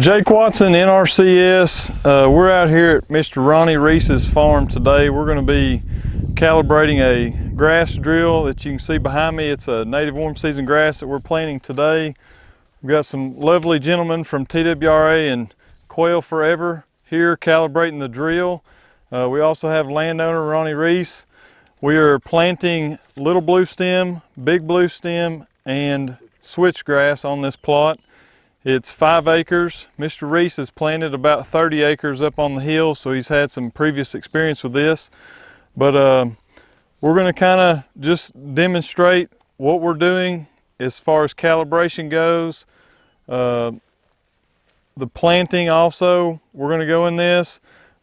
Jake Watson, NRCS. We're out here at Mr. Ronnie Reese's farm today. We're going to be calibrating a grass drill that you can see behind me. It's a native warm season grass that we're planting today. We've got some lovely gentlemen from TWRA and Quail Forever here calibrating the drill. We also have landowner Ronnie Reese. We are planting little blue stem, big blue stem, and switchgrass on this plot. It's 5 acres. Mr. Reese has planted about 30 acres up on the hill, so he's had some previous experience with this. But we're going to kind of just demonstrate what we're doing as far as calibration goes. The planting also, we're going to go in this.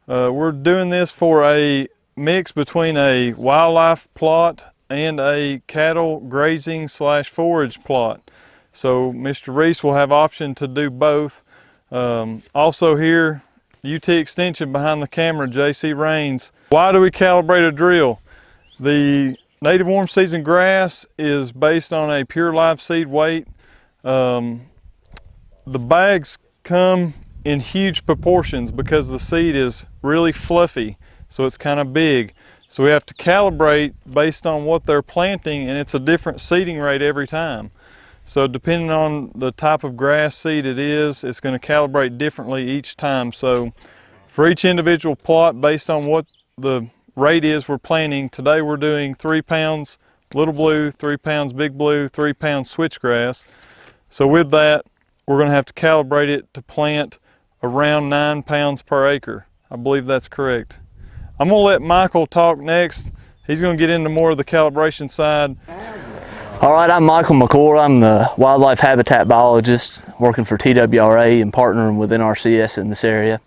We're doing this for a mix between a wildlife plot and a cattle grazing / forage plot. So Mr. Reese will have option to do both. Also here, UT Extension behind the camera, JC Rains. Why do we calibrate a drill? The native warm season grass is based on a pure live seed weight. The bags come in huge proportions because the seed is really fluffy, so it's kind of big. So we have to calibrate based on what they're planting, and it's a different seeding rate every time. So depending on the type of grass seed it is, it's going to calibrate differently each time. So for each individual plot, based on what the rate is we're planting, today we're doing 3 pounds little blue, 3 pounds big blue, 3 pounds switchgrass. So with that, we're going to have to calibrate it to plant around 9 pounds per acre. I believe that's correct. I'm going to let Michael talk next. He's going to get into more of the calibration side. All right, I'm Michael McCord. I'm the wildlife habitat biologist working for TWRA and partnering with NRCS in this area.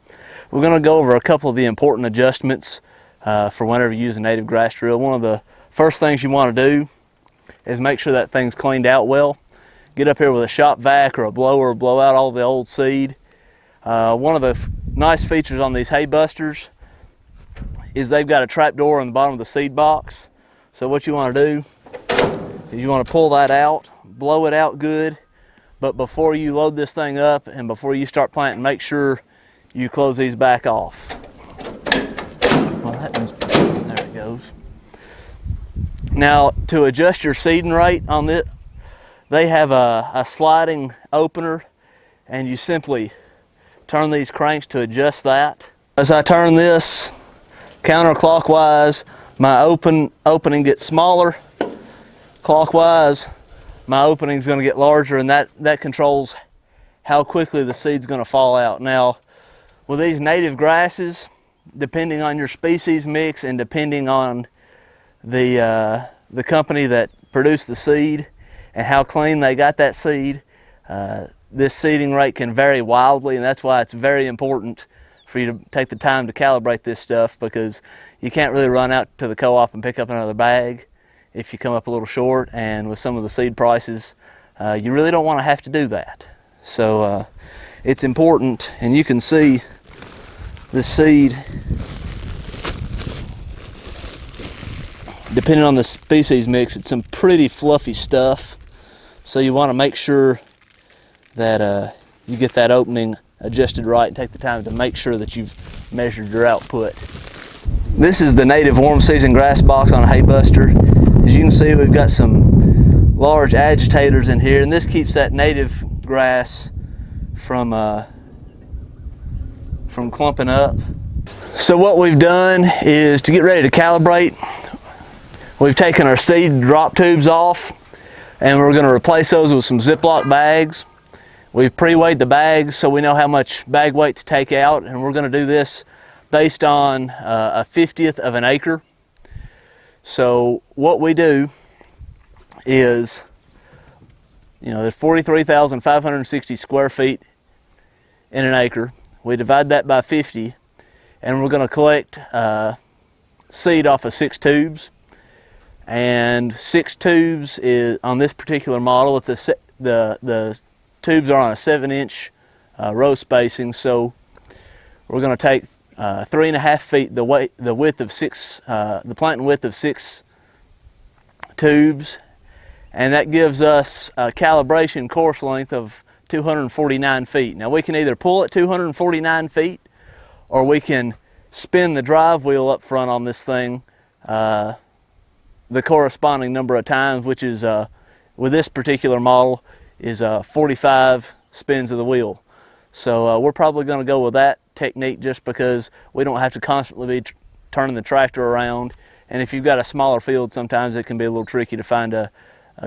We're going to go over a couple of the important adjustments for whenever you use a native grass drill. One of the first things you want to do is make sure that thing's cleaned out well. Get up here with a shop vac or a blower, blow out all the old seed. One of the nice features on these hay busters is they've got a trap door on the bottom of the seed box. So what you want to do, you want to pull that out, blow it out good, but before you load this thing up and before you start planting, make sure you close these back off. Well, there it goes. Now, to adjust your seeding rate on this, they have a sliding opener, and you simply turn these cranks to adjust that. As I turn this counterclockwise, my opening gets smaller. Clockwise, my opening is going to get larger, and that controls how quickly the seed's going to fall out. Now, with these native grasses, depending on your species mix and depending on the company that produced the seed and how clean they got that seed, this seeding rate can vary wildly, and that's why it's very important for you to take the time to calibrate this stuff, because you can't really run out to the co-op and pick up another bag if you come up a little short, and with some of the seed prices, you really don't want to have to do that. So it's important, and you can see the seed, depending on the species mix, it's some pretty fluffy stuff. So you want to make sure that you get that opening adjusted right and take the time to make sure that you've measured your output. This is the native warm season grass box on a hay buster. As you can see, we've got some large agitators in here, and this keeps that native grass from clumping up. So what we've done is, to get ready to calibrate, we've taken our seed drop tubes off, and we're going to replace those with some Ziploc bags. We've pre-weighed the bags so we know how much bag weight to take out, and we're going to do this based on a 50th of an acre. So what we do is, there's 43,560 square feet in an acre. We divide that by 50, and we're going to collect seed off of 6 tubes. And 6 tubes is, on this particular model, it's the tubes are on a 7-inch row spacing. So we're going to take 3.5 feet, the planting width of 6 tubes, and that gives us a calibration course length of 249 feet. Now we can either pull at 249 feet or we can spin the drive wheel up front on this thing the corresponding number of times, which is with this particular model is 45 spins of the wheel. So we're probably going to go with that technique just because we don't have to constantly be turning the tractor around, and if you've got a smaller field sometimes it can be a little tricky to find a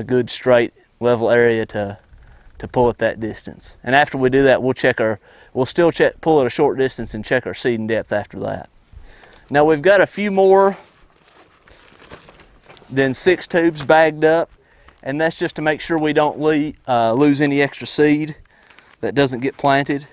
good straight level area to pull at that distance. And after we do that, we'll still pull at a short distance and check our seeding depth after that. Now we've got a few more than 6 tubes bagged up, and that's just to make sure we don't lose any extra seed that doesn't get planted.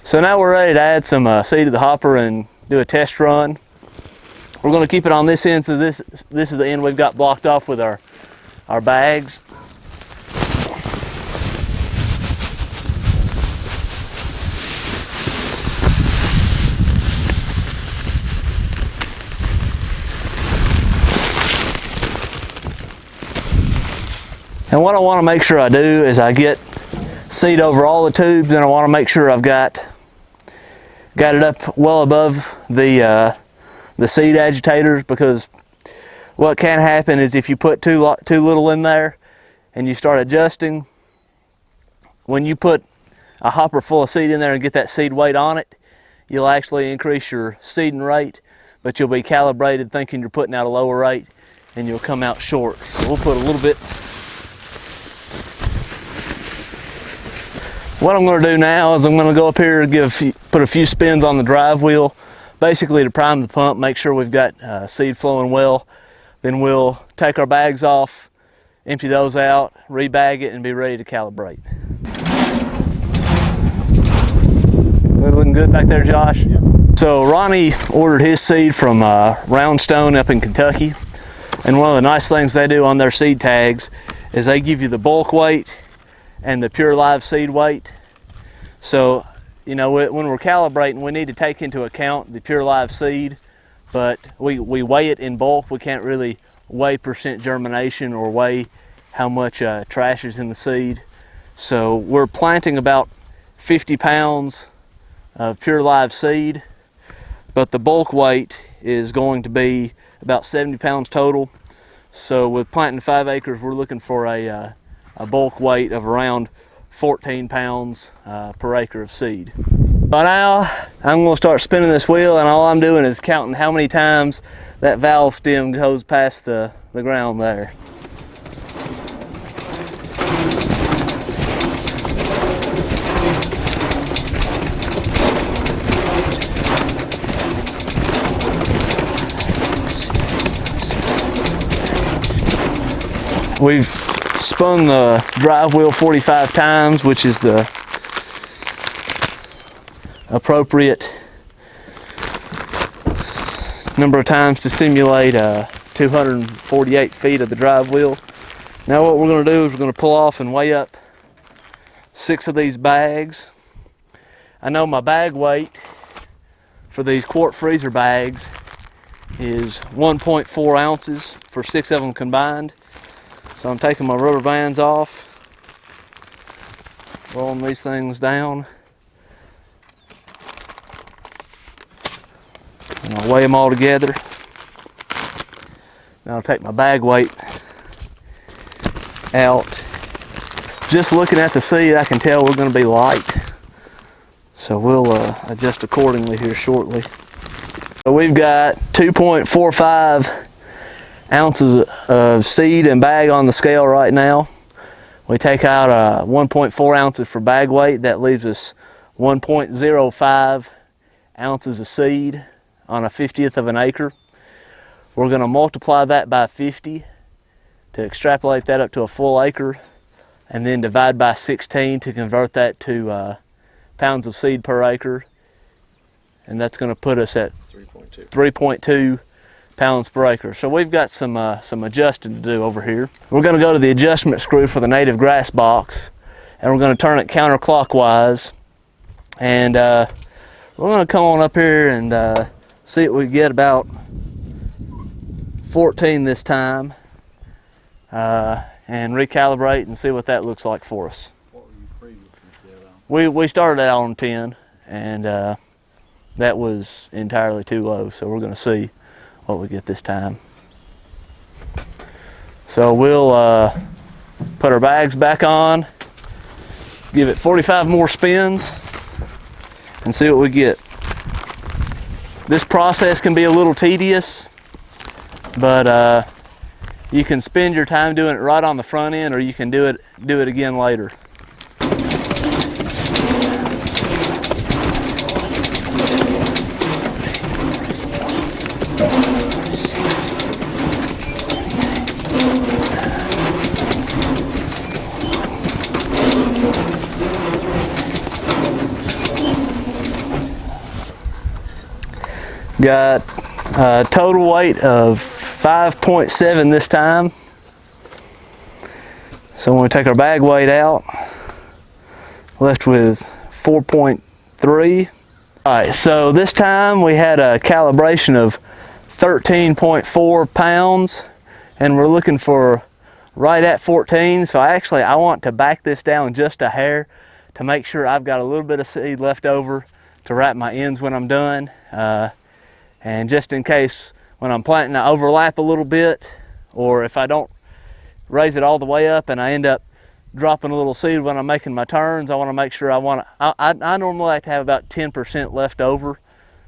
So now we're ready to add some seed to the hopper and do a test run. We're going to keep it on this end, so this is the end we've got blocked off with our bags. And what I want to make sure I do is I get seed over all the tubes, and I want to make sure I've got it up well above the seed agitators, because what can happen is if you put too little in there and you start adjusting, when you put a hopper full of seed in there and get that seed weight on it, you'll actually increase your seeding rate, but you'll be calibrated thinking you're putting out a lower rate and you'll come out short. So we'll put a little bit. What I'm going to do now is I'm going to go up here and put a few spins on the drive wheel, basically to prime the pump, make sure we've got seed flowing well. Then we'll take our bags off, empty those out, rebag it, and be ready to calibrate. Looking good back there, Josh? Yep. So Ronnie ordered his seed from Roundstone up in Kentucky, and one of the nice things they do on their seed tags is they give you the bulk weight and the pure live seed weight. So, you know, when we're calibrating, we need to take into account the pure live seed, but we weigh it in bulk. We can't really weigh percent germination or weigh how much trash is in the seed. So we're planting about 50 pounds of pure live seed, but the bulk weight is going to be about 70 pounds total. So with planting 5 acres, we're looking for a bulk weight of around 14 pounds per acre of seed. By now, I'm going to start spinning this wheel, and all I'm doing is counting how many times that valve stem goes past the ground there. We've spun the drive wheel 45 times, which is the appropriate number of times to stimulate 248 feet of the drive wheel. Now what we're going to do is we're going to pull off and weigh up 6 of these bags. I know my bag weight for these quart freezer bags is 1.4 ounces for 6 of them combined. So I'm taking my rubber bands off, rolling these things down, and I'll weigh them all together. Now I'll take my bag weight out. Just looking at the seed, I can tell we're going to be light, so we'll adjust accordingly here shortly. So we've got 2.45 ounces of seed and bag on the scale right now. We take out 1.4 ounces for bag weight. That leaves us 1.05 ounces of seed on a 50th of an acre. We're going to multiply that by 50 to extrapolate that up to a full acre, and then divide by 16 to convert that to pounds of seed per acre, and that's going to put us at 3.2 pounds per acre. So we've got some adjusting to do over here. We're going to go to the adjustment screw for the native grass box, and we're going to turn it counterclockwise, and we're going to come on up here and see what we get about 14 this time, and recalibrate and see what that looks like for us. What were you previously set on? We started out on 10, and that was entirely too low, so we're going to see what we get this time. So we'll put our bags back on, give it 45 more spins, and see what we get. This process can be a little tedious, but you can spend your time doing it right on the front end, or you can do it again later. Got a total weight of 5.7 this time. So when we take our bag weight out, left with 4.3. All right, so this time we had a calibration of 13.4 pounds, and we're looking for right at 14. So I want to back this down just a hair to make sure I've got a little bit of seed left over to wrap my ends when I'm done. And just in case when I'm planting I overlap a little bit, or if I don't raise it all the way up and I end up dropping a little seed when I'm making my turns, I want to make sure I normally like to have about 10% left over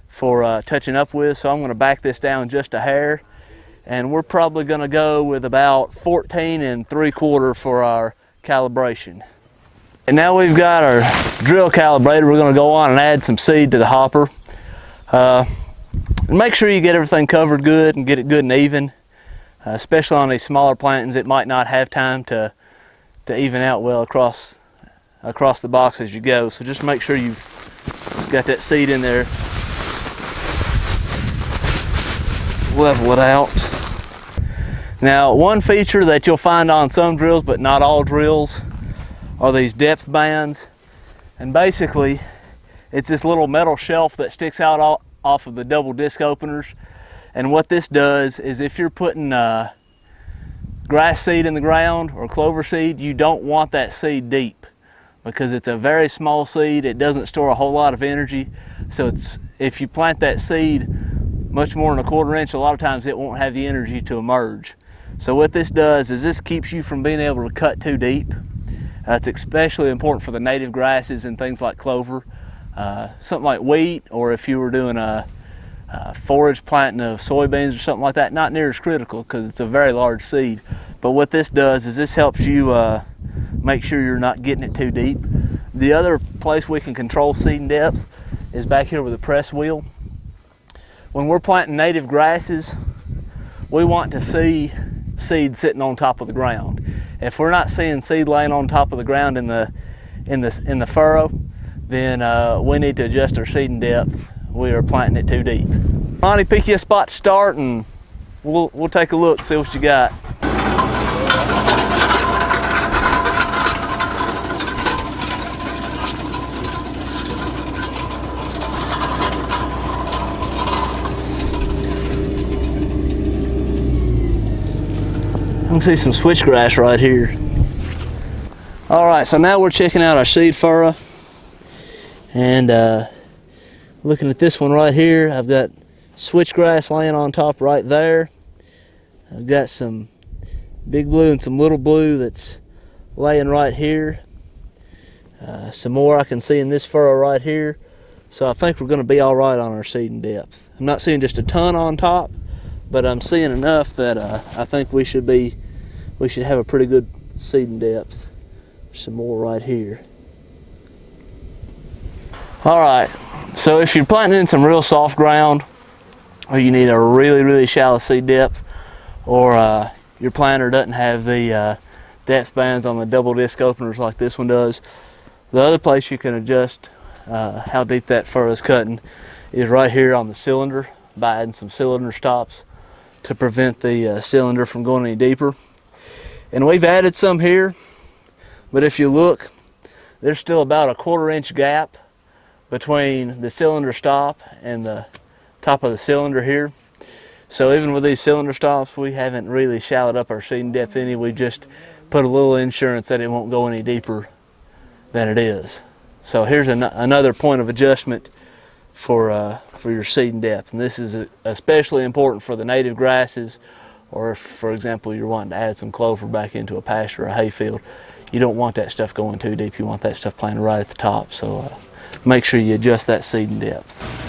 for touching up with, so I'm going to back this down just a hair, and we're probably going to go with about 14 3/4 for our calibration. And now we've got our drill calibrated, we're going to go on and add some seed to the hopper. And make sure you get everything covered good and get it good and even, especially on these smaller plantings. It might not have time to even out well across the box as you go. So just make sure you've got that seed in there. Level it out. Now, one feature that you'll find on some drills, but not all drills, are these depth bands. And basically, it's this little metal shelf that sticks out off of the double disc openers, and what this does is if you're putting grass seed in the ground or clover seed, you don't want that seed deep because it's a very small seed. It doesn't store a whole lot of energy, so if you plant that seed much more than a 1/4 inch, a lot of times it won't have the energy to emerge. So what this does is this keeps you from being able to cut too deep. It's especially important for the native grasses and things like clover. Something like wheat, or if you were doing a forage planting of soybeans or something like that, not near as critical because it's a very large seed. But what this does is this helps you make sure you're not getting it too deep. The other place we can control seed depth is back here with the press wheel. When we're planting native grasses, we want to see seed sitting on top of the ground. If we're not seeing seed laying on top of the ground in the furrow, then we need to adjust our seeding depth. We are planting it too deep. Ronnie, pick you a spot to start, and we'll take a look, see what you got. I can see some switchgrass right here. All right, so now we're checking out our seed furrow. And looking at this one right here, I've got switchgrass laying on top right there. I've got some big blue and some little blue that's laying right here. Some more I can see in this furrow right here. So I think we're going to be all right on our seeding depth. I'm not seeing just a ton on top, but I'm seeing enough that I think we should have a pretty good seeding depth. Some more right here. All right, so if you're planting in some real soft ground, or you need a really, really shallow seed depth, or your planter doesn't have the depth bands on the double disc openers like this one does, the other place you can adjust how deep that furrow is cutting is right here on the cylinder by adding some cylinder stops to prevent the cylinder from going any deeper. And we've added some here, but if you look, there's still about a 1/4 inch gap between the cylinder stop and the top of the cylinder here. So even with these cylinder stops, we haven't really shallowed up our seeding depth any. We just put a little insurance that it won't go any deeper than it is. So here's another point of adjustment for your seeding depth, and this is especially important for the native grasses, or if, for example, you're wanting to add some clover back into a pasture or a hayfield. You don't want that stuff going too deep. You want that stuff planted right at the top. So make sure you adjust that seeding depth.